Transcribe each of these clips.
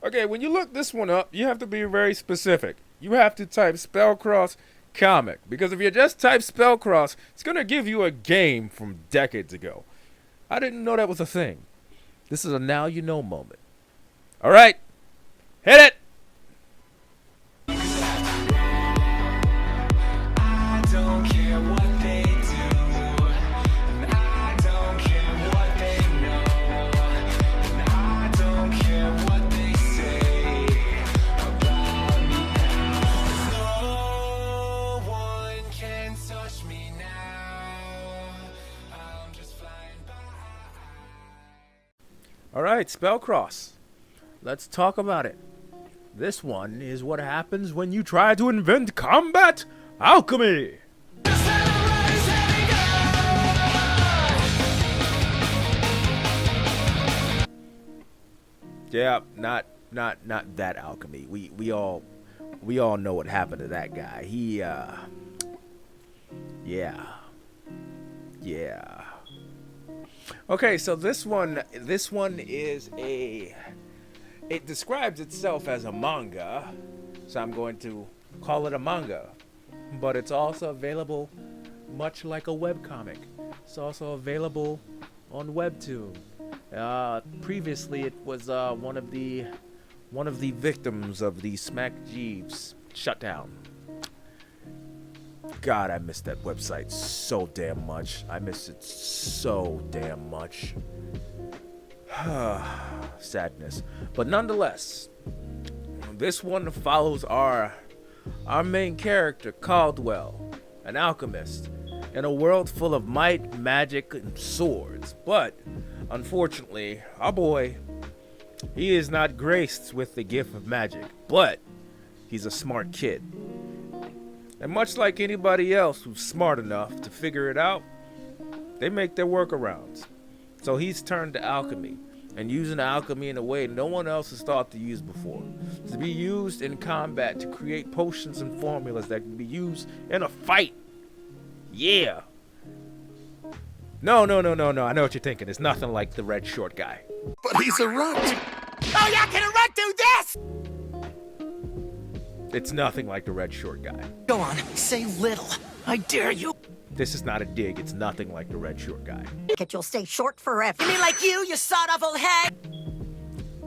Okay, when you look this one up, you have to be very specific. You have to type spellcross comic, because if you just type spellcross, it's gonna give you a game from decades ago. I didn't know that was a thing. This is a now you know moment. All right, hit it. All right, spellcross. Let's talk about it. This one is what happens when you try to invent combat alchemy. Yeah, not that alchemy. We all know what happened to that guy. Yeah. Okay, so this one is it describes itself as a manga, so I'm going to call it a manga, but it's also available much like a webcomic. It's also available on Webtoon. Previously it was one of the victims of the Smack Jeeves shutdown. God, I miss that website so damn much. I miss it so damn much. Sadness. But nonetheless, this one follows our main character, Caldwell, an alchemist, in a world full of might, magic, and swords. But, unfortunately, our boy, he is not graced with the gift of magic, but he's a smart kid. And much like anybody else who's smart enough to figure it out, they make their workarounds. So he's turned to alchemy, and using alchemy in a way no one else has thought to use before. To be used in combat to create potions and formulas that can be used in a fight. Yeah. No. I know what you're thinking. It's nothing like the red short guy. But he's a runt. Oh yeah, can a runt do this? It's nothing like the red short guy. Go on, say little. I dare you. This is not a dig. It's nothing like the red short guy. You'll stay short forever. You mean like you sod-awful hag?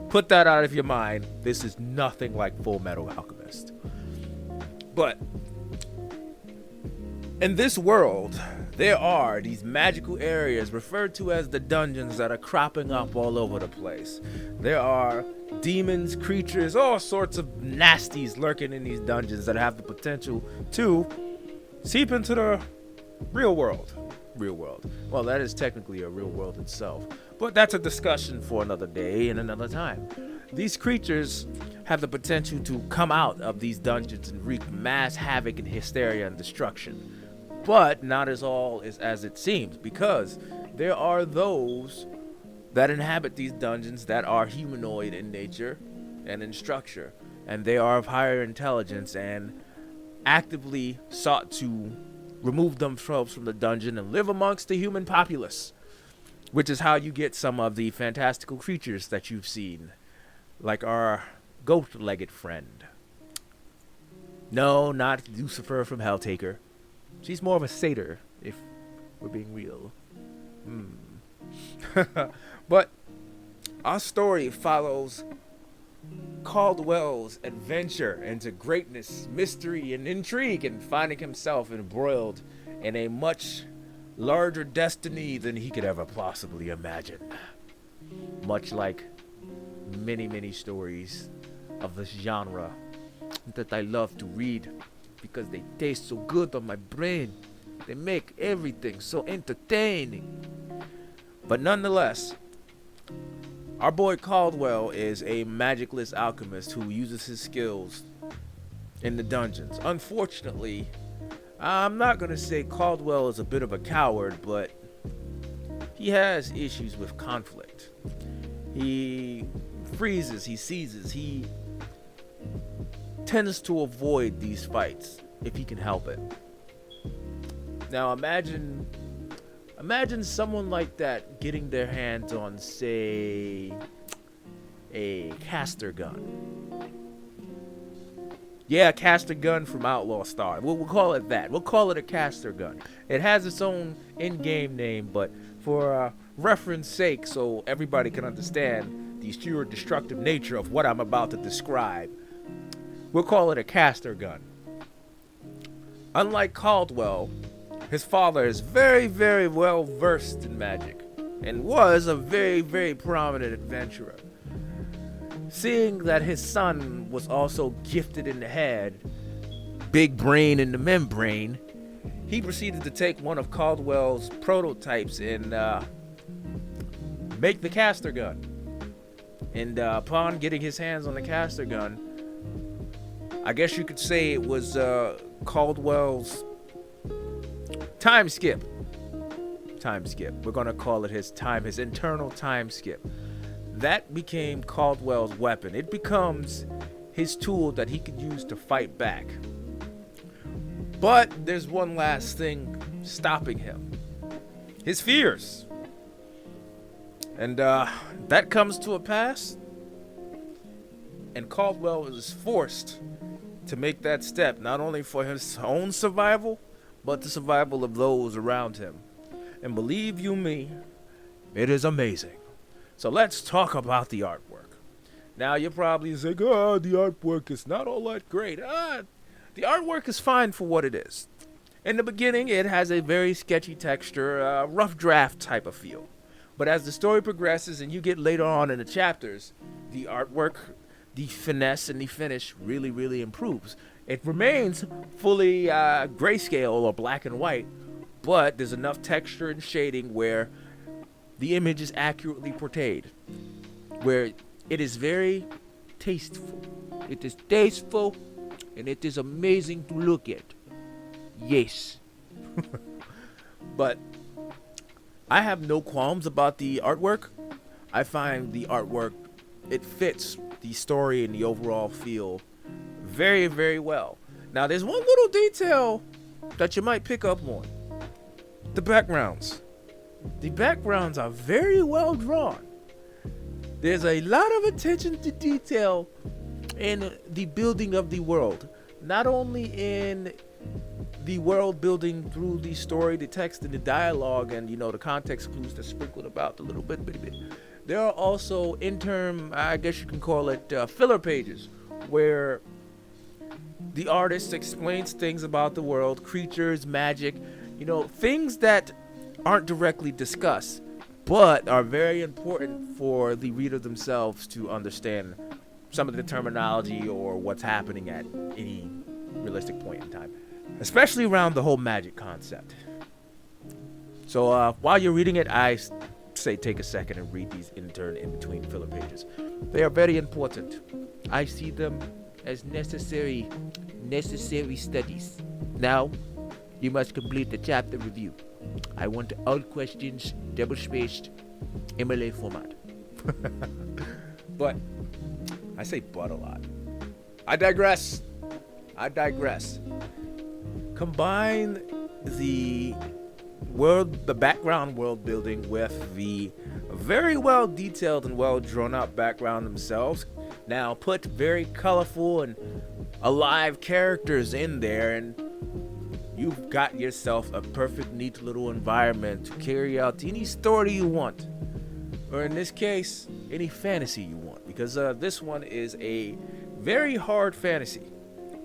Put that out of your mind. This is nothing like Full Metal Alchemist. But in this world, there are these magical areas referred to as the dungeons that are cropping up all over the place. There are demons, creatures, all sorts of nasties lurking in these dungeons that have the potential to seep into the real world. Well, that is technically a real world itself, but that's a discussion for another day and another time. These creatures have the potential to come out of these dungeons and wreak mass havoc and hysteria and destruction, but not as it seems, because there are those that inhabit these dungeons that are humanoid in nature and in structure, and they are of higher intelligence and actively sought to remove themselves from the dungeon and live amongst the human populace, which is how you get some of the fantastical creatures that you've seen, like our goat-legged friend. No, not Lucifer from Helltaker. She's more of a satyr, if we're being real. But our story follows Caldwell's adventure into greatness, mystery, and intrigue, and finding himself embroiled in a much larger destiny than he could ever possibly imagine. Much like many stories of this genre that I love to read because they taste so good on my brain. They make everything so entertaining. But nonetheless, our boy Caldwell is a magicless alchemist who uses his skills in the dungeons. Unfortunately, I'm not going to say Caldwell is a bit of a coward, but he has issues with conflict. He freezes, he seizes, he tends to avoid these fights if he can help it. Now imagine someone like that getting their hands on, say, a caster gun. Yeah, a caster gun from Outlaw Star. We'll call it that. We'll call it a caster gun. It has its own in-game name, but for reference sake, so everybody can understand the sheer destructive nature of what I'm about to describe, we'll call it a caster gun. Unlike Caldwell, his father is very, very well versed in magic and was a very, very prominent adventurer. Seeing that his son was also gifted in the head, big brain in the membrane, he proceeded to take one of Caldwell's prototypes and make the caster gun. And upon getting his hands on the caster gun, I guess you could say it was Caldwell's time skip. We're gonna call it his internal time skip. That became Caldwell's weapon. It becomes his tool that he could use to fight back. But there's one last thing stopping him. His fears. And that comes to a pass. And Caldwell is forced to make that step, not only for his own survival, but the survival of those around him. And believe you me, it is amazing. So let's talk about the artwork. Now you're probably saying, the artwork is not all that great. The artwork is fine for what it is. In the beginning, it has a very sketchy texture, rough draft type of feel. But as the story progresses and you get later on in the chapters, the artwork, the finesse, and the finish really, really improves. It remains fully grayscale or black and white, but there's enough texture and shading where the image is accurately portrayed, where it is very tasteful. It is tasteful, and it is amazing to look at. Yes. But I have no qualms about the artwork. I find the artwork, it fits the story and the overall feel very, very well. Now, there's one little detail that you might pick up on. The backgrounds. The backgrounds are very well drawn. There's a lot of attention to detail in the building of the world. Not only in the world building through the story, the text, and the dialogue, and the context clues that's sprinkled about a little bit. There are also interim, I guess you can call it, filler pages, where the artist explains things about the world, creatures, magic, things that aren't directly discussed, but are very important for the reader themselves to understand some of the terminology or what's happening at any realistic point in time, especially around the whole magic concept. So while you're reading it, I say take a second and read these in between filler pages. They are very important. I see them as necessary studies. Now, you must complete the chapter review. I want all questions double-spaced, MLA format. But, I say but a lot. I digress. Combine the background world building with the very well detailed and well drawn out background themselves. Now put very colorful and alive characters in there, and you've got yourself a perfect, neat little environment to carry out any story you want, or in this case, any fantasy you want, because this one is a very hard fantasy.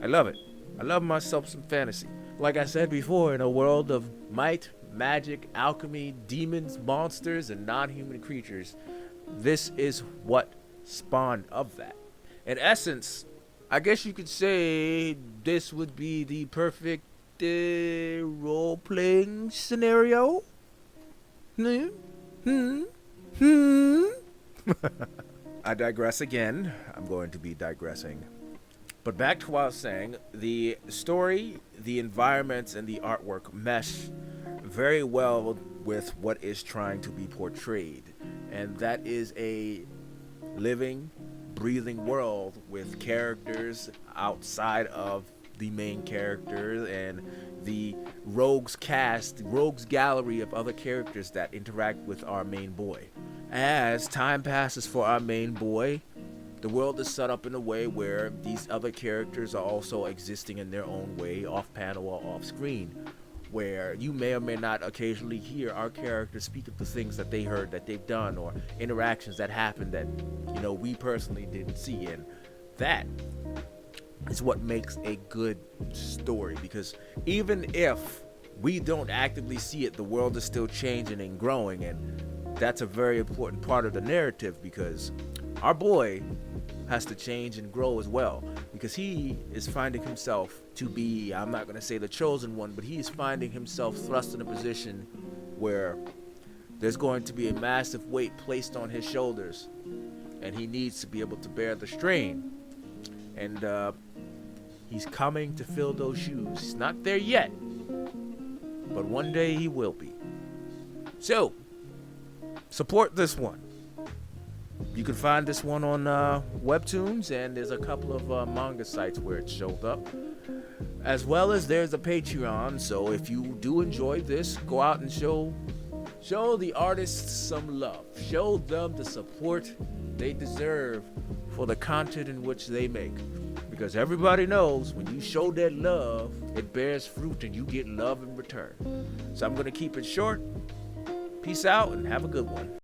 I love it. I love myself some fantasy. Like I said before, in a world of might, magic, alchemy, demons, monsters, and non-human creatures, this is what spawned of that. In essence, I guess you could say this would be the perfect role-playing scenario. I digress again. I'm going to be digressing. But back to what I was saying, the story, the environments, and the artwork mesh very well with what is trying to be portrayed. And that is a living, breathing world with characters outside of the main characters and the rogues gallery of other characters that interact with our main boy. As time passes for our main boy, the world is set up in a way where these other characters are also existing in their own way, off panel or off screen, where you may or may not occasionally hear our characters speak of the things that they heard, that they've done, or interactions that happened that, we personally didn't see. And that is what makes a good story, because even if we don't actively see it, the world is still changing and growing, and that's a very important part of the narrative, because our boy has to change and grow as well, because he is finding himself to be, I'm not going to say the chosen one, but he's finding himself thrust in a position where there's going to be a massive weight placed on his shoulders, and he needs to be able to bear the strain. And he's coming to fill those shoes. He's not there yet, but one day he will be. So, support this one. You can find this one on Webtoons, and there's a couple of manga sites where it shows up. As well as there's a Patreon, so if you do enjoy this, go out and show the artists some love. Show them the support they deserve for the content in which they make. Because everybody knows when you show that love, it bears fruit and you get love in return. So I'm going to keep it short. Peace out and have a good one.